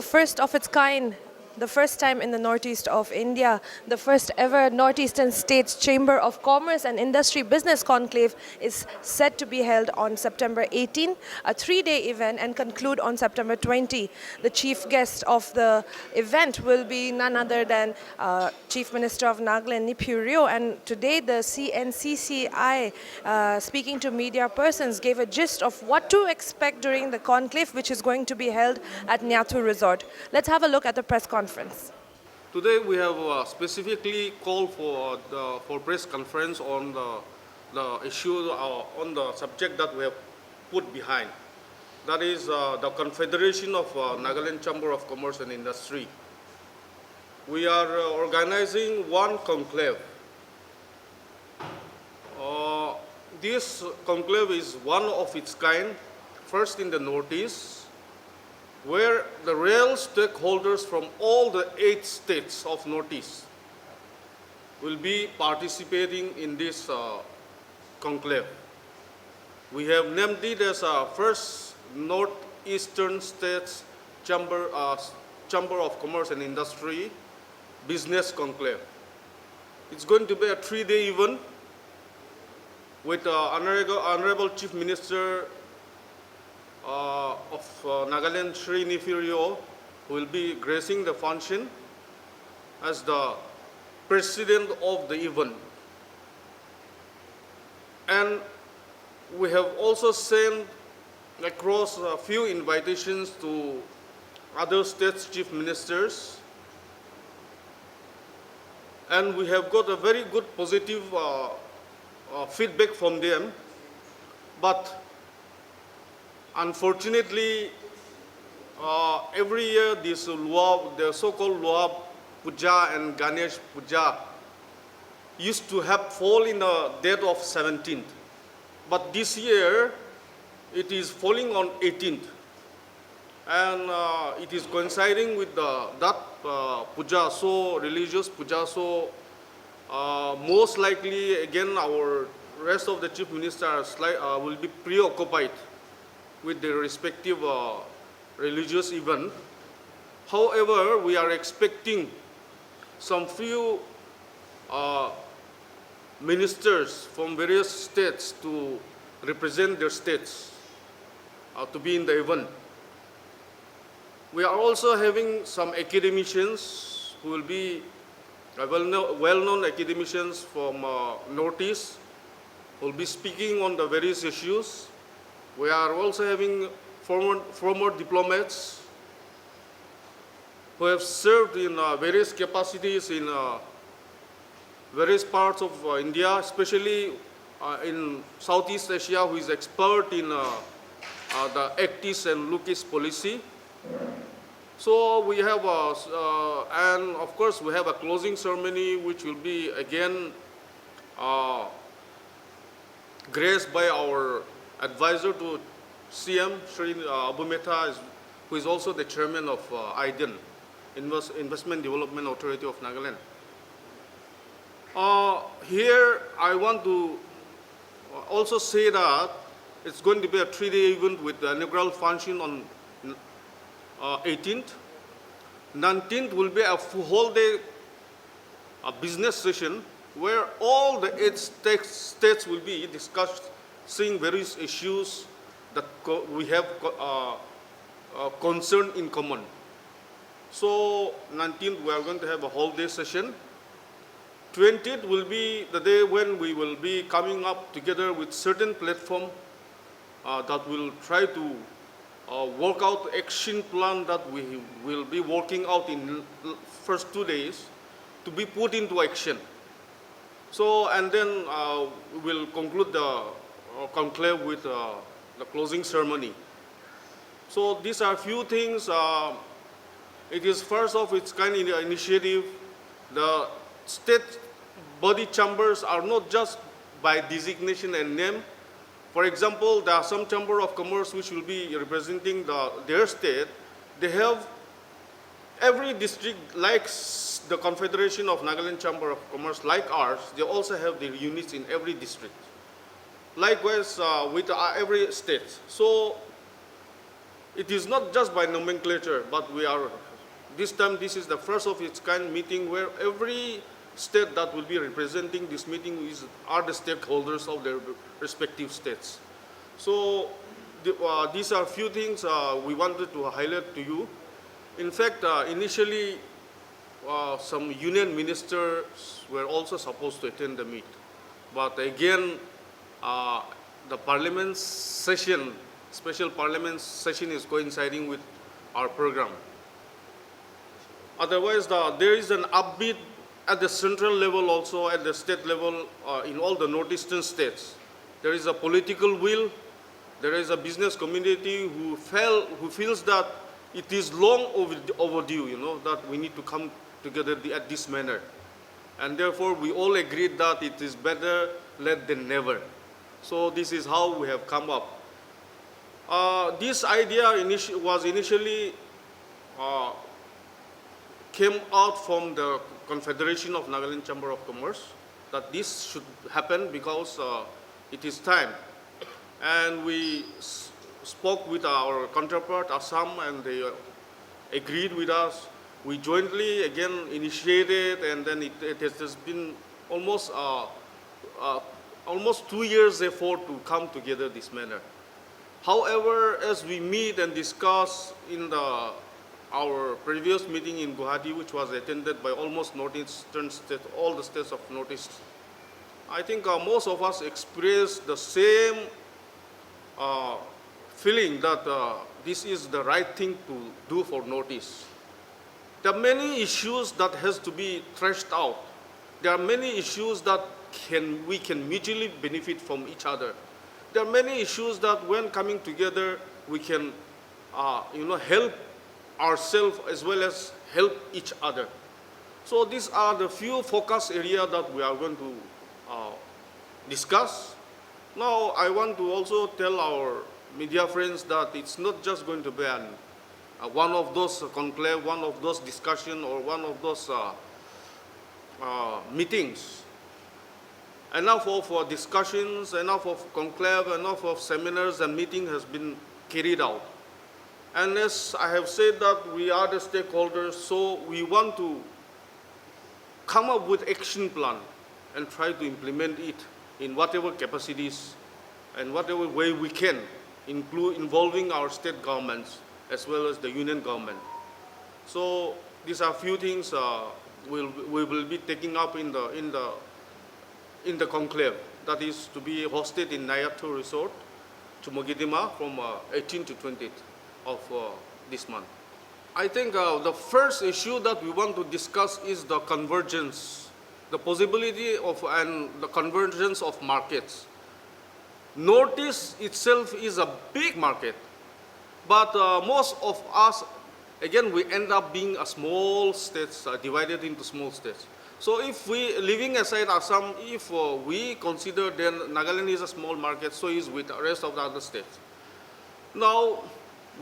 first of its kind, the first time in the northeast of India, the first ever Northeastern States Chamber of Commerce and Industry Business Conclave is set to be held on September 18, a 3-day event, and conclude on September 20. The chief guest of the event will be none other than Chief Minister of Nagaland, Nipurio, and today the CNCCI, speaking to media persons, gave a gist of what to expect during the conclave, which is going to be held at Nyathu Resort. Let's have a look at the press conference. Today we have specifically called for press conference on the issue on the subject that we have put behind. That is the Confederation of Nagaland Chamber of Commerce and Industry. We are organizing one conclave. This conclave is one of its kind, first in the Northeast, where the real stakeholders from all the 8 states of Northeast will be participating in this conclave. We have named it as first Northeastern States Chamber of Commerce and Industry Business Conclave. It's going to be a 3-day event with Honorable Chief Minister of Nagaland, Shri Nipurio, who will be gracing the function as the president of the event. And we have also sent across a few invitations to other states' chief ministers, and we have got a very good positive feedback from them. But unfortunately, every year this the so-called Lua Puja and Ganesh Puja used to have fall in the date of 17th. But this year, it is falling on 18th. And it is coinciding with that puja, so religious puja. So most likely, again, our rest of the chief ministers will be preoccupied with the respective religious event. However, we are expecting some few ministers from various states to represent their states to be in the event. We are also having some academicians who will be well-known academicians from Northeast, who will be speaking on the various issues. We are also having former diplomats who have served in various capacities in various parts of India, especially in Southeast Asia, who is expert in the Act East and Look East policy. So we have, and of course we have a closing ceremony which will be again graced by our advisor to CM, Shri Abu Mehta, who is also the chairman of IDEN, Investment Development Authority of Nagaland. Here I want to also say that it's going to be a 3-day event with the inaugural function on 18th. 19th will be a whole day business session where all the 8 states will be discussing various issues that we have concern in common. So 19th we are going to have a whole day session. 20th will be the day when we will be coming up together with certain platform that will try to work out action plan that we will be working out in first 2 days to be put into action. So, and then we will conclude the conclave with the closing ceremony. So these are few things. It is first of its kind initiative. The state body chambers are not just by designation and name. For example, there are some chamber of commerce which will be representing their state. They have every district, like the Confederation of Nagaland Chamber of Commerce, like ours, they also have their units in every district. Likewise with every state. So It is not just by nomenclature, but this time this is the first of its kind meeting where every state that will be representing this meeting are the stakeholders of their respective states. So these are few things we wanted to highlight to you. In fact, initially, some union ministers were also supposed to attend the meet. But again, the parliament session, special parliament session is coinciding with our program. Otherwise, there is an upbeat at the central level also, at the state level, in all the northeastern states. There is a political will, there is a business community who feels that it is long overdue, that we need to come together at this manner. And therefore, we all agreed that it is better late than never. So this is how we have come up. This idea was initially came out from the Confederation of Nagaland Chamber of Commerce, that this should happen because it is time. And we spoke with our counterpart, Assam, and they agreed with us. We jointly, again, initiated, and then it has been almost 2 years effort to come together this manner. However, as we meet and discuss in our previous meeting in Guwahati, which was attended by almost northeastern states, all the states of Northeast, I think most of us experienced the same feeling that this is the right thing to do for Northeast. There are many issues that has to be thrashed out. There are many issues that we can mutually benefit from each other. There are many issues that when coming together, we can help ourselves as well as help each other. So these are the few focus areas that we are going to discuss. Now I want to also tell our media friends that it's not just going to be one of those conclave, one of those discussion, or one of those meetings. Enough of discussions, enough of conclave, enough of seminars and meetings has been carried out. And as I have said that we are the stakeholders, so we want to come up with action plan and try to implement it in whatever capacities and whatever way we can, involving our state governments as well as the union government. So these are few things we will be taking up in the conclave that is to be hosted in Nayatu Resort, Chumogidima, from 18th to 20th of this month. I think the first issue that we want to discuss is the convergence, the possibility of and the convergence of markets. Northeast itself is a big market, but most of us, again, we end up being a small states, divided into small states. So if we, leaving aside Assam, if we consider then Nagaland is a small market, so is with the rest of the other states. Now,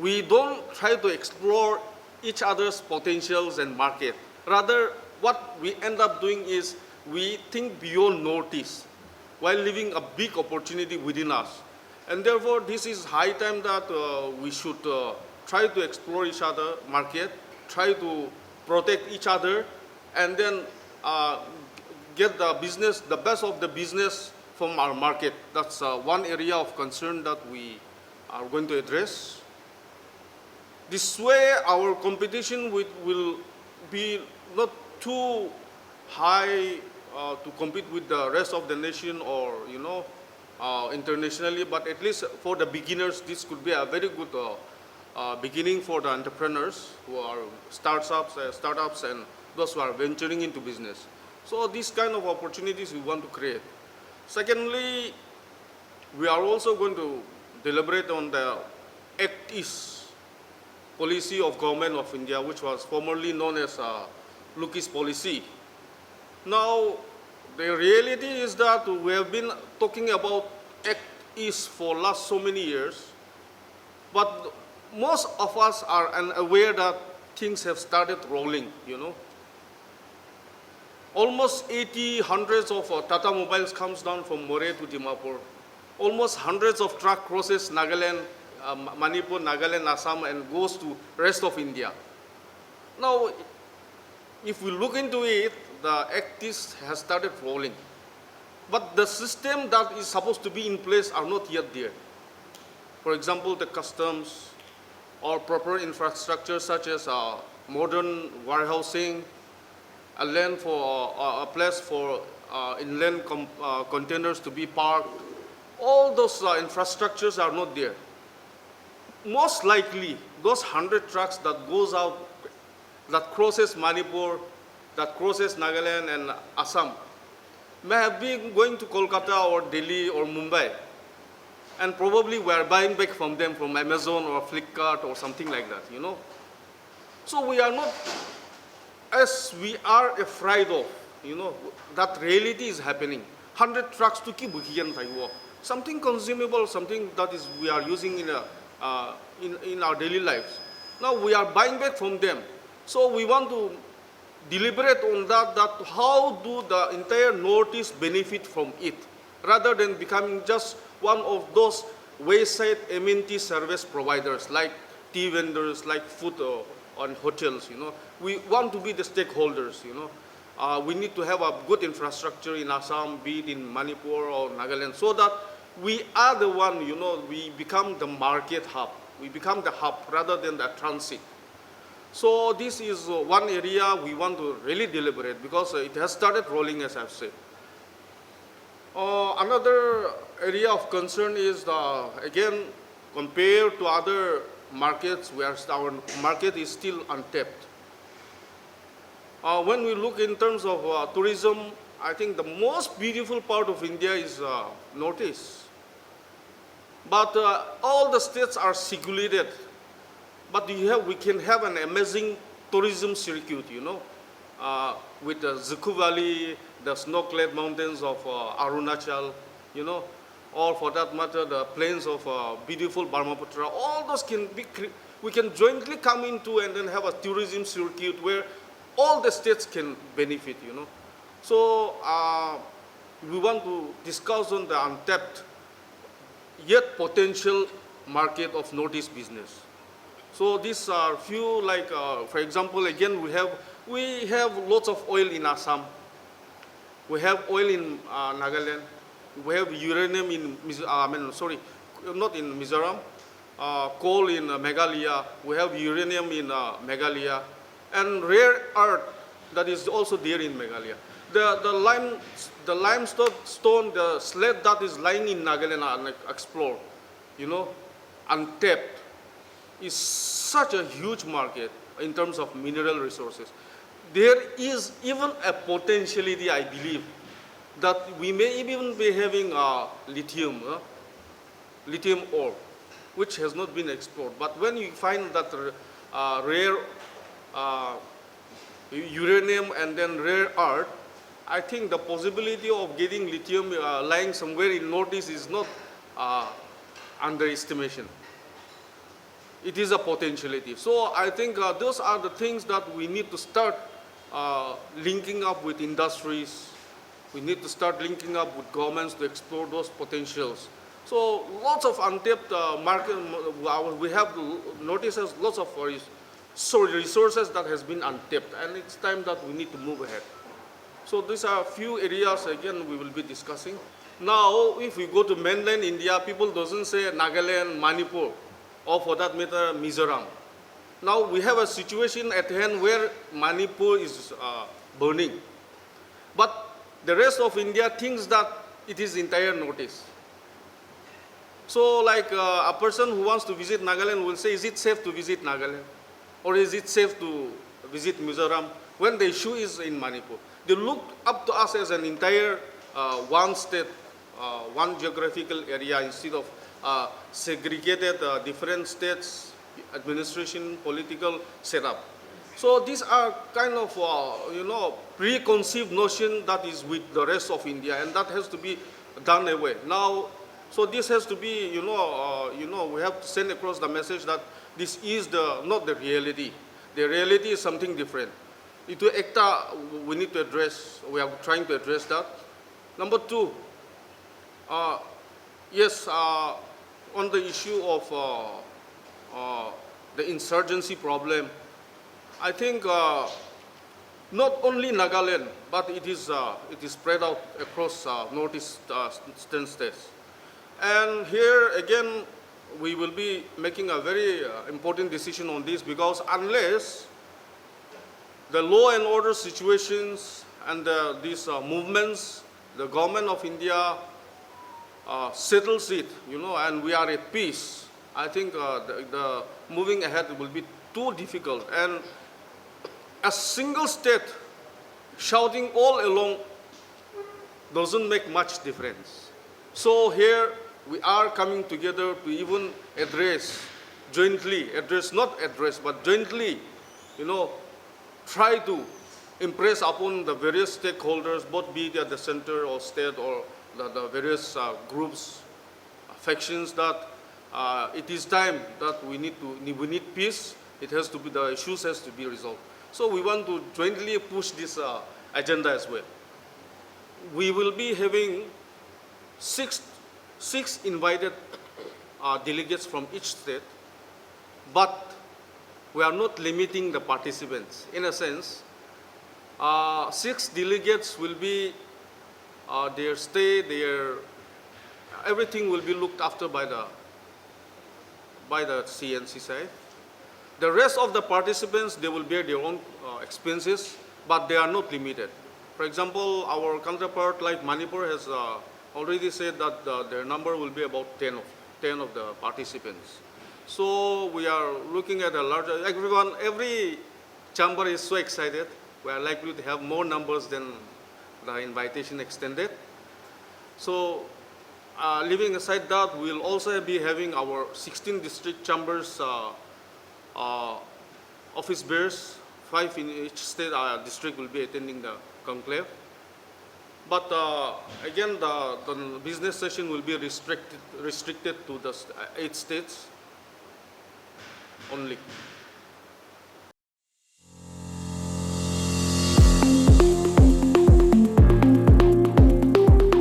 we don't try to explore each other's potentials and market. Rather, what we end up doing is we think beyond Northeast while leaving a big opportunity within us. And therefore, this is high time that we should try to explore each other market, try to protect each other, and then get the best of the business from our market. That's one area of concern that we are going to address. This way, our competition will be not too high to compete with the rest of the nation or, internationally, but at least for the beginners, this could be a very good beginning for the entrepreneurs who are startups and those who are venturing into business. So these kind of opportunities we want to create. Secondly, we are also going to deliberate on the Act East policy of Government of India, which was formerly known as Lucky's policy. Now, the reality is that we have been talking about Act East for last so many years, but most of us are unaware that things have started rolling, Almost hundreds of Tata Mobiles comes down from Moreh to Dimapur. Almost hundreds of truck crosses Nagaland Manipur, Nagaland, Assam, and goes to rest of India. Now, if we look into it, the act has started rolling. But the system that is supposed to be in place are not yet there. For example, the customs or proper infrastructure such as modern warehousing, a land for a place for inland containers to be parked. All those infrastructures are not there. Most likely, those 100 trucks that goes out, that crosses Manipur, that crosses Nagaland and Assam, may have been going to Kolkata or Delhi or Mumbai. And probably we are buying back from them from Amazon or Flipkart or something like that, you know. So we are not, as we are afraid of, you know, that reality is happening. 100 trucks to keep something consumable, something that is we are using in our daily lives. Now we are buying back from them. So we want to deliberate on that how do the entire Northeast benefit from it, rather than becoming just one of those wayside amenity service providers like tea vendors, like food and hotels, you know. We want to be the stakeholders, you know. We need to have a good infrastructure in Assam, be it in Manipur or Nagaland, so that we are the one, you know, we become the market hub. We become the hub rather than the transit. So this is one area we want to really deliberate because it has started rolling, as I've said. Another area of concern is, again, compared to other markets where our market is still untapped. When we look in terms of tourism, I think the most beautiful part of India is Northeast. But all the states are segregated. But we can have an amazing tourism circuit, you know, with the Zuku Valley, the snow-clad mountains of Arunachal, you know, or for that matter, the plains of beautiful Brahmaputra. All those we can jointly come into and then have a tourism circuit where all the states can benefit, you know. So we want to discuss on the untapped yet potential market of Northeast business. So these are few, like, for example, again, we have lots of oil in Assam. We have oil in Nagaland. We have uranium in, not in Mizoram. Coal in Meghalaya. We have uranium in Meghalaya. And rare earth that is also there in Meghalaya. The limestone, the slate that is lying in Nagaland explored, you know, untapped, is such a huge market in terms of mineral resources. There is even a potentiality, I believe, that we may even be having lithium ore, which has not been explored. But when you find that rare uranium and then rare earth, I think the possibility of getting lithium lying somewhere in Northeast is not underestimation. It is a potentiality. So I think those are the things that we need to start linking up with industries. We need to start linking up with governments to explore those potentials. So lots of untapped market. We have noticed lots of resources that has been untapped, and it's time that we need to move ahead. So these are a few areas, again, we will be discussing. Now, if we go to mainland India, people doesn't say Nagaland, Manipur, or for that matter, Mizoram. Now, we have a situation at hand where Manipur is burning. But the rest of India thinks that it is entire Northeast. So, like a person who wants to visit Nagaland will say, is it safe to visit Nagaland? Or is it safe to visit Mizoram? When the issue is in Manipur. They look up to us as an entire one state, one geographical area instead of segregated different states, administration, political setup. So these are kind of, preconceived notion that is with the rest of India, and that has to be done away. Now, so this has to be, we have to send across the message that this is not the reality. The reality is something different. Itu ECTA, we need to address, we are trying to address that. Number two, yes, on the issue of the insurgency problem, I think not only Nagaland, but it is spread out across northeastern states. And here again, we will be making a very important decision on this, because unless the law and order situations and these movements, the government of India settles it, and we are at peace, I think the moving ahead will be too difficult. And a single state shouting all along doesn't make much difference. So here we are coming together to even but jointly, try to impress upon the various stakeholders, both be it at the center or state or the various groups, factions, that it is time that we need peace. The issues has to be resolved. So we want to jointly push this agenda as well. We will be having six invited delegates from each state, but we are not limiting the participants. In a sense, 6 delegates will be their stay, everything will be looked after by the CNC side. The rest of the participants, they will bear their own expenses, but they are not limited. For example, our counterpart like Manipur has already said that their number will be about 10 of the participants. So we are looking at a larger, every chamber is so excited. We are likely to have more numbers than the invitation extended. So leaving aside that, we will also be having our 16 district chambers office bearers, 5 in each state district will be attending the conclave. But again, the business session will be restricted to the 8 states only.